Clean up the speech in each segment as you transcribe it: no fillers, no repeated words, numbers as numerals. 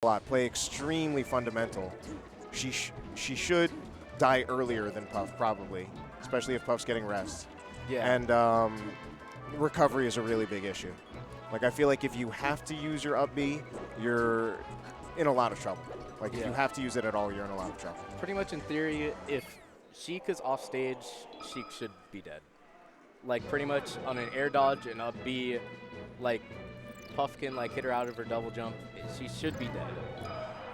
slot, play extremely fundamental. She should die earlier than Puff, probably, especially if Puff's getting rest. Yeah. And recovery is a really big issue. Like, I feel like if you have to use your up B, you're in a lot of trouble. Like, if you have to use it at all, you're in a lot of trouble. Pretty much in theory, if Sheik is off stage, Sheik should be dead. Like, pretty much on an air dodge and up B, like, Puff can, like, hit her out of her double jump. She should be dead.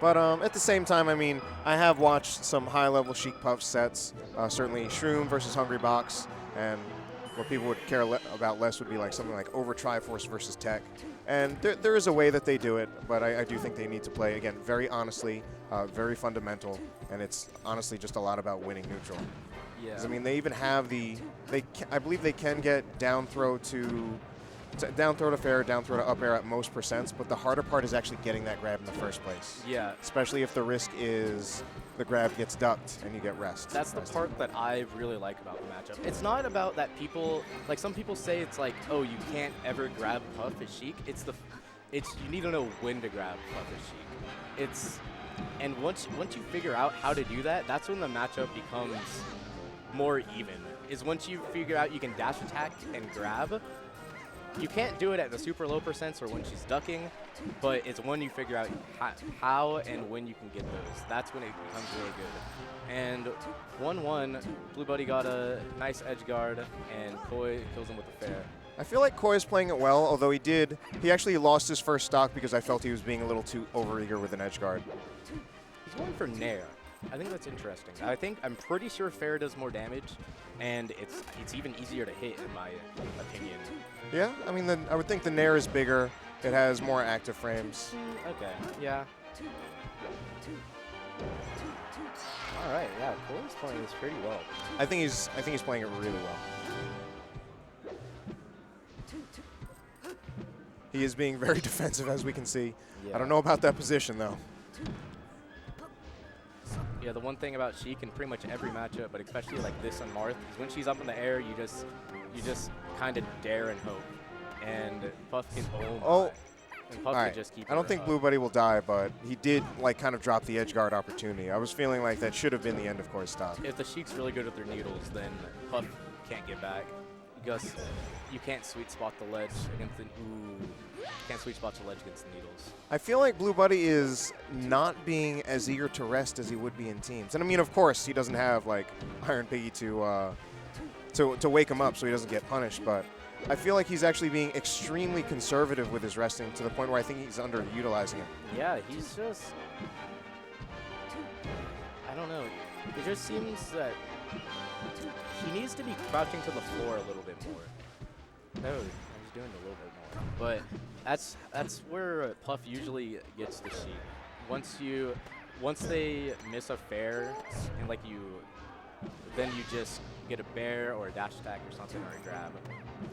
But at the same time, I mean, I have watched some high-level Sheik Puff sets, certainly Shroom versus Hungry Box, and what people would care about less would be like something like Over Triforce versus Tech. And there is a way that they do it, but I do think they need to play, again, very honestly, very fundamental, and it's honestly just a lot about winning neutral. Yeah. I mean, they even have I believe they can get down throw to fair, down throw to up air at most percents, but the harder part is actually getting that grab in the first place. Yeah. Especially if the risk is the grab gets ducked and you get rest. That's the part that I really like about the matchup. It's not about that people, like some people say it's like, oh, you can't ever grab Puff as Sheik. You need to know when to grab Puff as Sheik. And once you figure out how to do that, that's when the matchup becomes more even. Is once you figure out you can dash attack and grab. You can't do it at the super low percents or when she's ducking, but it's when you figure out how and when you can get those. That's when it becomes really good. And 1-1, Bluebuddy got a nice edge guard, and Koi kills him with the fair. I feel like Koi is playing it well, although he actually lost his first stock because I felt he was being a little too overeager with an edge guard. He's going for Nair. I think that's interesting. I'm pretty sure fair does more damage, and it's even easier to hit in my opinion. Yeah, I mean, I would think the Nair is bigger. It has more active frames. Okay, yeah. All right, yeah, Koi's playing this pretty well. I think he's playing it really well. He is being very defensive, as we can see. Yeah. I don't know about that position, though. Yeah, the one thing about Sheik in pretty much every matchup, but especially like this on Marth, is when she's up in the air, you just kind of dare and hope. And Puff can and Puff can just keep. I don't think Bluebuddy will die, but he did like kind of drop the edge guard opportunity. I was feeling like that should have been the end of Koi's stop. If the Sheik's really good with their needles, then Puff can't get back. Because you can't sweet spot the ledge against the can't sweet spot the ledge against the needles. I feel like Bluebuddy is not being as eager to rest as he would be in teams. And I mean, of course, he doesn't have like Iron Piggy to wake him up so he doesn't get punished, but I feel like he's actually being extremely conservative with his resting to the point where I think he's underutilizing him. Yeah, he's just, I don't know. It just seems that he needs to be crouching to the floor a little bit more. No, he's doing a little bit more. But that's where Puff usually gets the Sheik. Once they miss a fair and like then you just get a bear or a dash attack or something or a grab.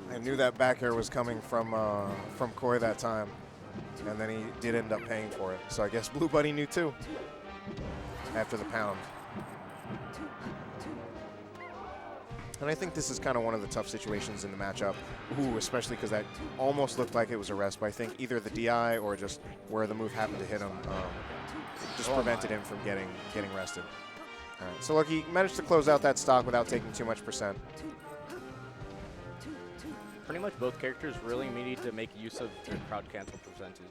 I knew that back air was coming from Koi that time, and then he did end up paying for it. So I guess Bluebuddy knew too after the pound. And I think this is kind of one of the tough situations in the matchup. Ooh, especially because that almost looked like it was a rest, but I think either the DI or just where the move happened to hit him just prevented him from getting rested. All right, so look, he managed to close out that stock without taking too much percent. Pretty much both characters really need to make use of their crowd cancel percentages.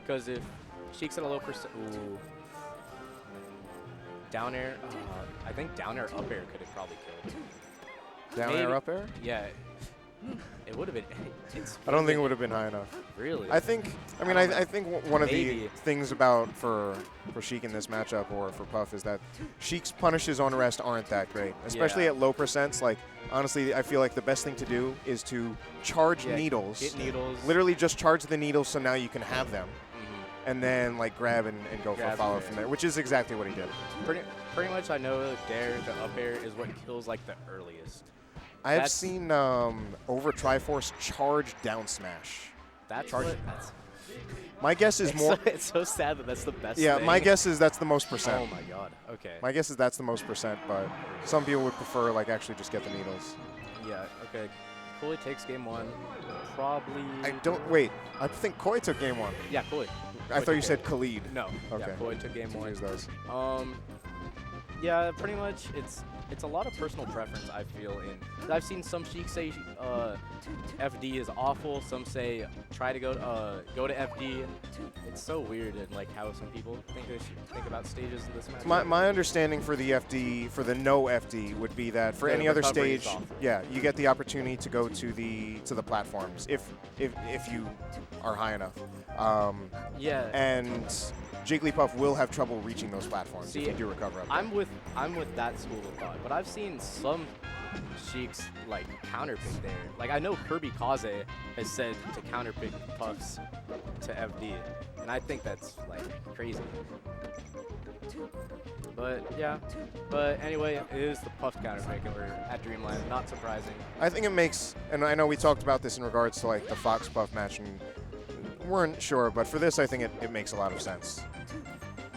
Because if Sheik's at a low percent, ooh. Down air, I think down air up air could have probably killed. Down air up air? Yeah. It would have been. I don't think it would have been high enough. Really? I think one of the things about for Sheik in this matchup or for Puff is that Sheik's punishes on rest aren't that great, especially at low percents. Like honestly, I feel like the best thing to do is to charge needles. Get needles. Literally just charge the needles so now you can have them. And then like grab and go for a follow from there, which is exactly what he did. Pretty much I know dair to up air is what kills like the earliest. I have seen over Triforce charge down smash. My guess is more. It's so sad that that's the best thing. My guess is that's the most percent. Oh my god, okay. My guess is that's the most percent, but some people would prefer like actually just get the needles. Yeah, okay. Koi takes game 1. Probably. Wait. I think Koi took game 1. Yeah, Koi. I thought you said Khalid. No. Okay. Yeah, Koi took game 1. Use those. Yeah, pretty much it's a lot of personal preference, I feel. I've seen some Sheik say FD is awful. Some say try to go to FD. It's so weird and like how some people think about stages in this match. My understanding for the FD, for the no FD, would be that for any other stage, yeah, you get the opportunity to go to the platforms if you are high enough. Yeah. And Jigglypuff will have trouble reaching those platforms. See, if you do recover up there. I'm with that school of thought, but I've seen some Sheiks like counterpick there. Like I know Kirby Kaze has said to counterpick Puffs to FD, and I think that's like crazy. But yeah, but anyway, it is the Puff counterpick, and we're at Dreamland. Not surprising. I think it makes, and I know we talked about this in regards to like the Fox Puff match, and weren't sure, but for this, I think it makes a lot of sense.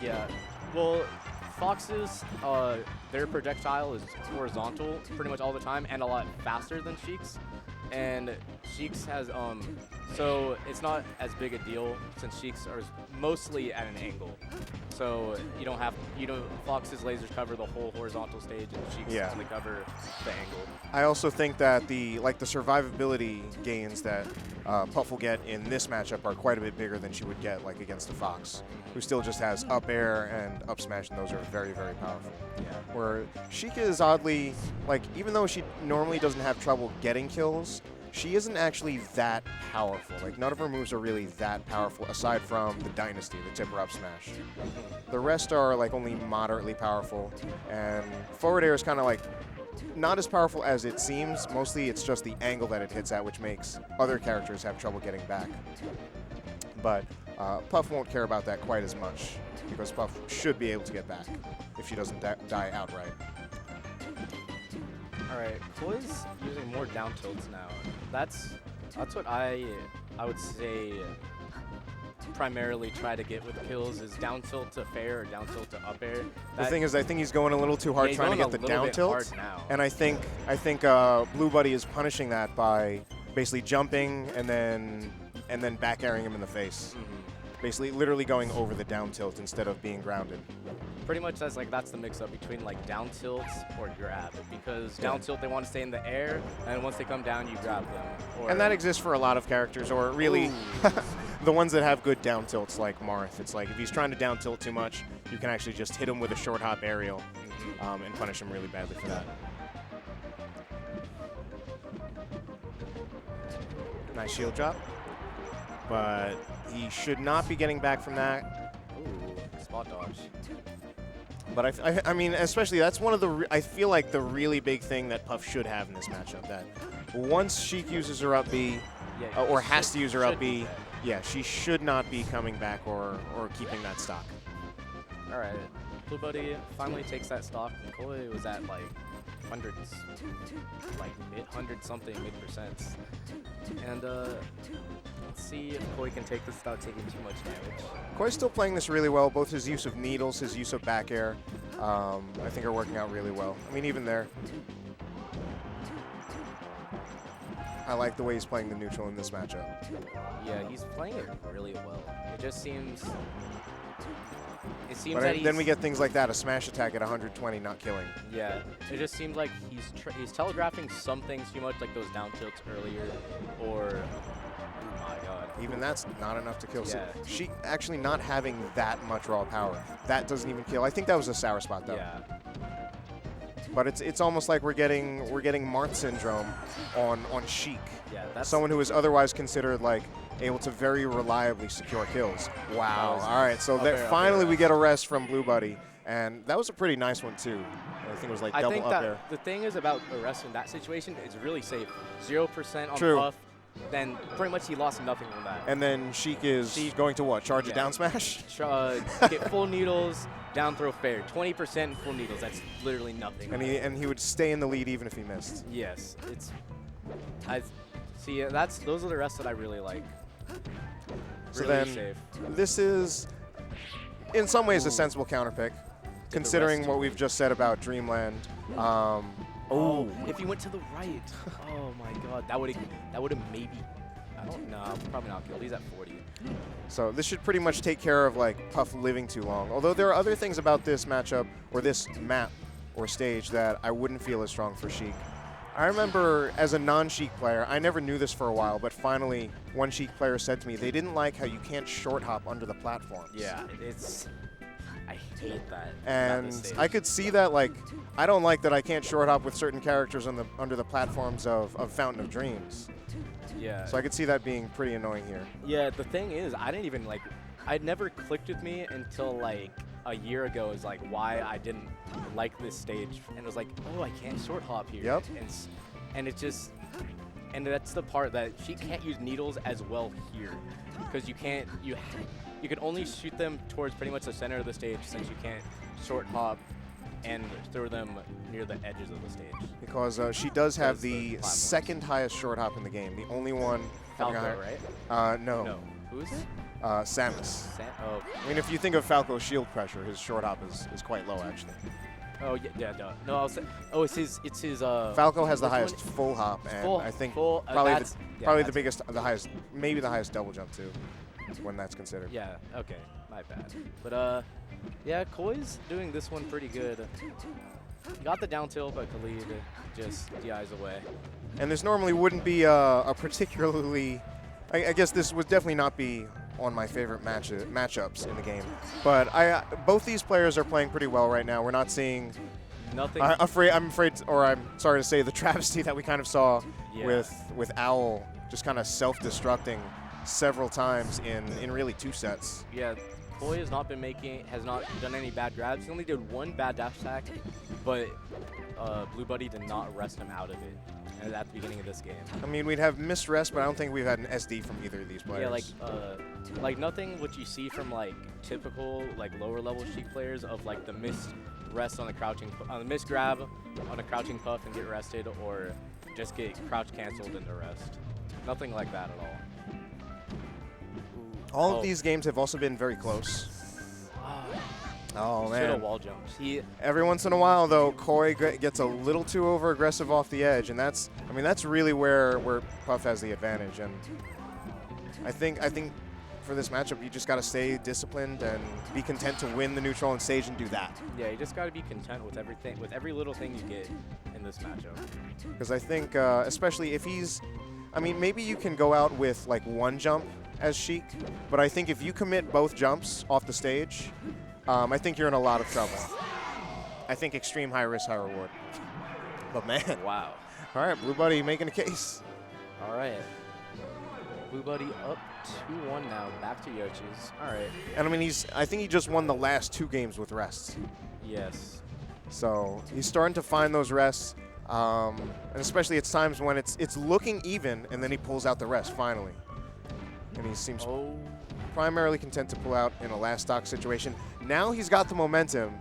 Yeah, well, Fox's, their projectile is horizontal pretty much all the time and a lot faster than Sheik's. And Sheik's has, so it's not as big a deal since Sheik's are mostly at an angle. So Fox's lasers cover the whole horizontal stage and Sheik's only cover the angle. I also think that the survivability gains that Puff will get in this matchup are quite a bit bigger than she would get like against a Fox, who still just has up air and up smash, and those are very, very powerful. Yeah. Where Sheik is oddly, like, even though she normally doesn't have trouble getting kills, she isn't actually that powerful. Like, none of her moves are really that powerful, aside from the Dynasty, the tipper up smash. The rest are, like, only moderately powerful, and forward air is kind of, like, not as powerful as it seems. Mostly it's just the angle that it hits at, which makes other characters have trouble getting back. But Puff won't care about that quite as much, because Puff should be able to get back if she doesn't die outright. Alright, Koi's using more down tilts now. That's what I would say primarily try to get with kills is down tilt to fair or down tilt to up air. The thing is, I think he's going a little too hard trying to get the down tilt, and I think Bluebuddy is punishing that by basically jumping and then back airing him in the face. Basically, literally going over the down tilt instead of being grounded. Pretty much that's the mix-up between like down tilts or grab, because down tilt they want to stay in the air, and once they come down you grab them. And that exists for a lot of characters, or really the ones that have good down tilts like Marth. It's like if he's trying to down tilt too much, you can actually just hit him with a short hop aerial and punish him really badly for that. Nice shield drop, but he should not be getting back from that. Ooh, spot dodge. But I mean, especially that's one of the, I feel like the really big thing that Puff should have in this matchup, that once Sheik uses her up B, or has to use her up B, she should not be coming back or keeping that stock. All right, Bluebuddy finally takes that stock. Koi was at like hundreds, like mid-hundred something, mid-percents. And let's see if Koi can take this without taking too much damage. Koi's still playing this really well. Both his use of needles, his use of back air, I think are working out really well. I mean, even there, I like the way he's playing the neutral in this matchup. Yeah, he's playing it really well. It just seems... But then we get things like that, a smash attack at 120 not killing. Yeah, it just seems like he's telegraphing some things too much, like those down tilts earlier, or... Oh my god. Even that's not enough to kill. Yeah. She actually not having that much raw power. That doesn't even kill. I think that was a sour spot though. Yeah. But it's almost like we're getting Marth syndrome on Sheik. Yeah, that's someone who is otherwise considered like able to very reliably secure kills. Wow. All right, so finally we get a rest from Bluebuddy, and that was a pretty nice one too. I think it was like double up there. The thing is about arrest in that situation is really safe. 0% on True. Puff, then pretty much he lost nothing from that. And then Sheik is going to what? Charge a down smash? Get full needles, down throw fair. 20% full needles. That's literally nothing. And he would stay in the lead even if he missed. Yes, those are the rests that I really like. So really then safe. This is in some ways a sensible counter pick, considering what we've just said about Dreamland. Oh, if he went to the right. Oh my God, that would have maybe. I don't know. Probably not killed. He's at 40. So this should pretty much take care of like Puff living too long. Although there are other things about this matchup or this map or stage that I wouldn't feel as strong for Sheik. I remember as a non-Sheik player, I never knew this for a while, but finally one Sheik player said to me they didn't like how you can't short hop under the platforms. Yeah, I hate that. And I could see that, like, I don't like that I can't short hop with certain characters under the platforms of Fountain of Dreams. Yeah. So I could see that being pretty annoying here. Yeah, the thing is, I didn't even like, I'd never clicked with me until like a year ago is like why I didn't like this stage. And it was like, oh, I can't short hop here. Yep. And it just, and that's the part that she can't use needles as well here. Because you can't, you can only shoot them towards pretty much the center of the stage since you can't short hop and throw them near the edges of the stage. Because she does have the second highest short hop in the game. The only one having a Falco, higher, right? no. No. Who is it? Samus. Oh. I mean, if you think of Falco's shield pressure, his short hop is quite low, actually. Oh, yeah, duh. No, I was saying, oh, it's his, Falco has the highest full hop, and I think probably the highest, maybe the highest double jump, too, when that's considered. Yeah, okay, my bad. But, yeah, Koi's doing this one pretty good. Got the down tilt, but Khalid just DIs away. And this normally wouldn't be a particularly, I guess this would definitely not be on my favorite matchups in the game. But both these players are playing pretty well right now. We're not seeing nothing. I'm sorry to say, the travesty that we kind of saw with Owl just kind of self-destructing several times in really 2 sets. Yeah, Koi has not done any bad grabs. He only did 1 bad dash attack, but Bluebuddy did not rest him out of it at the beginning of this game. I mean, we'd have missed rest, but I don't think we've had an SD from either of these players. Yeah, like nothing what you see from like typical like lower level Sheik players of like the missed rest on the missed grab on a crouching puff and get rested, or just get crouch canceled into rest. Nothing like that at all. All of these games have also been very close. Oh, man. Should have wall jumped. Every once in a while, though, Koi gets a little too over-aggressive off the edge, and that's really where Puff has the advantage. And I think for this matchup, you just got to stay disciplined and be content to win the neutral on stage and do that. Yeah, you just got to be content with everything, with every little thing you get in this matchup. Because I think, especially if maybe you can go out with like 1 jump as Sheik, but I think if you commit both jumps off the stage, I think you're in a lot of trouble. I think extreme high risk, high reward. But man. Wow. All right, Bluebuddy making a case. All right. Bluebuddy up 2-1 now, back to Yochi's. All right. And I mean, I think he just won the last 2 games with rests. Yes. So he's starting to find those rests, and especially at times when it's looking even, and then he pulls out the rest finally. And he seems primarily content to pull out in a last stock situation. Now he's got the momentum,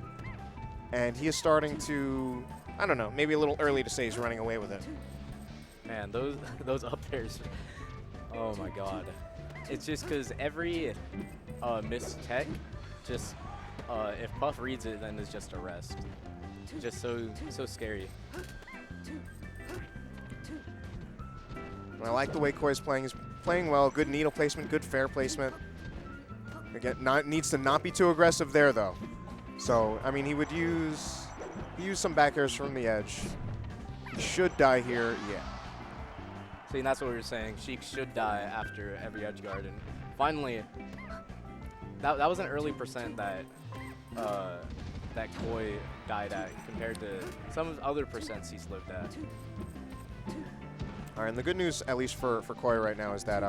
and he is starting to, I don't know, maybe a little early to say he's running away with it. Man, those up airs, oh my God. It's just because every missed tech, just if Puff reads it, then it's just a rest. Just so scary. I like the way Koi's playing. He's playing well. Good needle placement, good fair placement. Again, needs to not be too aggressive there, though. So, I mean, he would use some back airs from the edge. He should die here, yeah. See, and that's what we were saying. Sheik should die after every edge guard. And finally, that was an early percent that Koi died at compared to some of the other percents he's lived at. All right, and the good news, at least for Koi right now, is that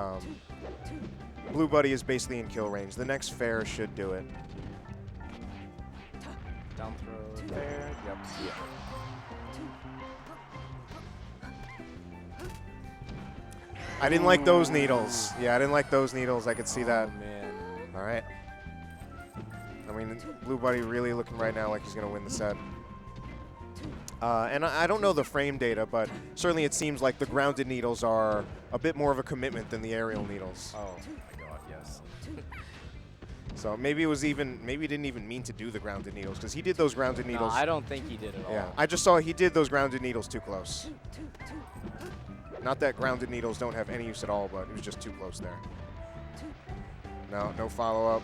Bluebuddy is basically in kill range. The next fair should do it. Down throw, fair, yep. Yeah. I didn't like those needles. Yeah, I didn't like those needles. I could see that. Man. All right. I mean, Bluebuddy really looking right now like he's going to win the set. And I don't know the frame data, but certainly it seems like the grounded needles are a bit more of a commitment than the aerial needles. Oh my God, yes. So maybe it was maybe he didn't even mean to do the grounded needles because he did those grounded No, needles. I don't think he did at all. Yeah, I just saw he did those grounded needles too close. Not that grounded needles don't have any use at all, but it was just too close there. No follow-up.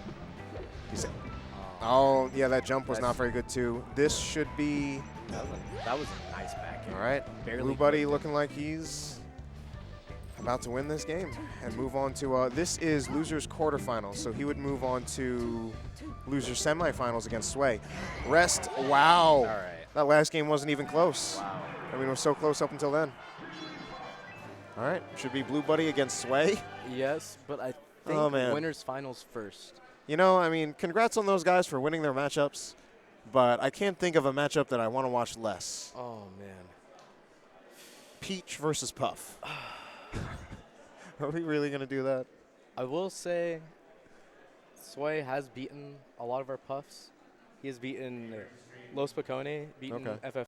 He said, oh, yeah, that jump was not very good, too. This should be... That was a nice back air. All right, Bluebuddy looking like he's about to win this game and move on to... this is loser's quarterfinals, so he would move on to loser's semifinals against Sway. Rest, wow. All right. That last game wasn't even close. Wow. I mean, it was so close up until then. All right, should be Bluebuddy against Sway. Yes, but I think winners finals first. You know, I mean, congrats on those guys for winning their matchups, but I can't think of a matchup that I want to watch less. Oh, man. Peach versus Puff. Are we really going to do that? I will say Sway has beaten a lot of our Puffs. He has beaten Los Picone, beaten FF